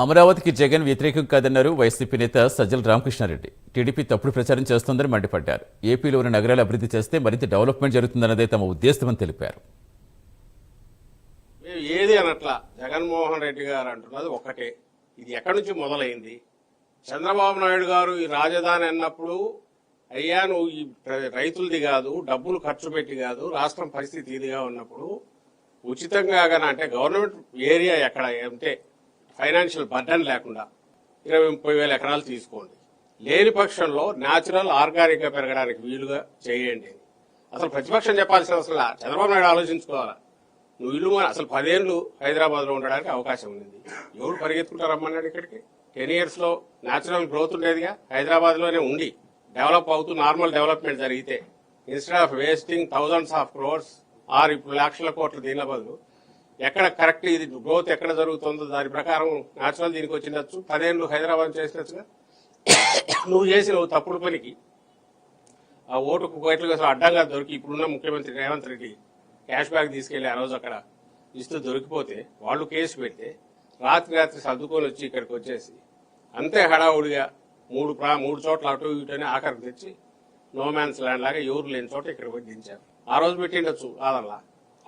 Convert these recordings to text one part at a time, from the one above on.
అమరావతికి జగన్ వ్యతిరేకం కాదన్నారు వైసీపీ నేత సజ్జల రామకృష్ణారెడ్డి. టీడీపీ తప్పుడు ప్రచారం చేస్తోందని మండిపడ్డారు. ఏపీలో ఉన్న నగరాలు అభివృద్ధి చేస్తే మరింత డెవలప్మెంట్ జరుగుతుందన్నదే తమ ఉద్దేశమని తెలిపారు. ఏది అనట్లా జగన్మోహన్ రెడ్డి గారు అంటున్నది ఒకటే. ఇది ఎక్కడి నుంచి మొదలైంది? చంద్రబాబు నాయుడు గారు ఈ రాజధాని అన్నప్పుడు అయ్యా నువ్వు ఈ రైతులది కాదు, డబ్బులు ఖర్చు పెట్టి కాదు, రాష్ట్రం పరిస్థితి ఇదిగా ఉన్నప్పుడు ఉచితంగా అంటే గవర్నమెంట్ ఏరియా ఎక్కడ ఉంటే ఫైనాన్షియల్ బర్డన్ లేకుండా 20-30 ఎకరాలు తీసుకోండి. లేని పక్షంలో న్యాచురల్ ఆర్గానిక్ గా పెరగడానికి వీలుగా చేయండి. అసలు ప్రతిపక్షం చెప్పాల్సిన అవసరం చంద్రబాబు నాయుడు ఆలోచించుకోవాలా. నువ్వు ఇల్లు అసలు 10 ఏళ్ళు హైదరాబాద్ లో ఉండడానికి అవకాశం ఉంది. ఎవరు పరిగెత్తుకుంటారమ్మన్నాడు ఇక్కడికి? 10 years లో న్యాచురల్ గ్రోత్ ఉండేదిగా. హైదరాబాద్ లోనే ఉండి డెవలప్ అవుతూ నార్మల్ డెవలప్మెంట్ జరిగితే instead of wasting thousands of crores or ఇప్పుడు లక్షల కోట్ల దీని బదులు ఎక్కడ కరెక్ట్ ఇది గ్రోత్ ఎక్కడ జరుగుతుందో దాని ప్రకారం న్యాచురల్ దీనికి వచ్చిండొచ్చు. 10 ఏళ్ళు హైదరాబాద్ చేసినట్టుగా నువ్వు తప్పుడు పనికి ఆ ఓటుకు కోట్ల కోసం అడ్డంగా దొరికి ఇప్పుడున్న ముఖ్యమంత్రి రేవంత్ రెడ్డి క్యాష్ బ్యాక్ తీసుకెళ్లి ఆ రోజు అక్కడ ఇస్తూ దొరికిపోతే వాళ్ళు కేసు పెడితే రాత్రి సర్దుకొని వచ్చి ఇక్కడికి వచ్చేసి అంతే హడావుడిగా మూడు చోట్ల అటు ఇటుని ఆఖరికి తెచ్చి నో మ్యాన్స్ ల్యాండ్ లాగా ఎవరు లేని చోట ఇక్కడ పోయి దించారు. ఆ రోజు పెట్టిండొచ్చు ఆదల్లా.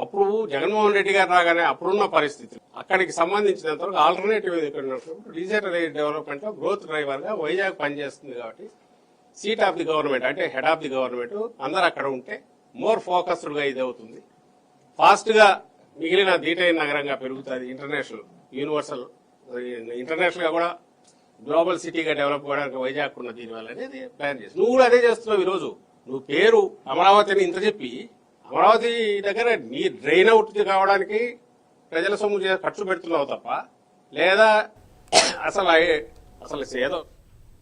అప్పుడు జగన్మోహన్ రెడ్డి గారు రాగానే అప్పుడున్న పరిస్థితులు అక్కడికి సంబంధించినంత వరకు ఆల్టర్నేటివ్ రీజనల్ డెవలప్మెంట్ లో గ్రోత్ డ్రైవర్ గా వైజాగ్ పనిచేస్తుంది. కాబట్టి సీట్ ఆఫ్ ది గవర్నమెంట్ అంటే హెడ్ ఆఫ్ ది గవర్నమెంట్ అందరు అక్కడ ఉంటే మోర్ ఫోకస్డ్ గా ఇది అవుతుంది. ఫాస్ట్ గా మిగిలిన దీటైన నగరంగా పెరుగుతుంది. ఇంటర్నేషనల్ యూనివర్సల్ ఇంటర్నేషనల్ గా కూడా గ్లోబల్ సిటీగా డెవలప్ కావడానికి వైజాగ్ ఉన్న దీనివల్ల అనేది ప్లాన్ చేసి నువ్వు కూడా అదే చేస్తున్నావు. ఈ రోజు నువ్వు పేరు అమరావతిని ఇంత చెప్పి అమరావతి దగ్గర నీ డ్రైన్ అవుట్ కావడానికి ప్రజల సొమ్ము ఖర్చు పెడుతున్నావు తప్ప లేదా అసలు ఏదో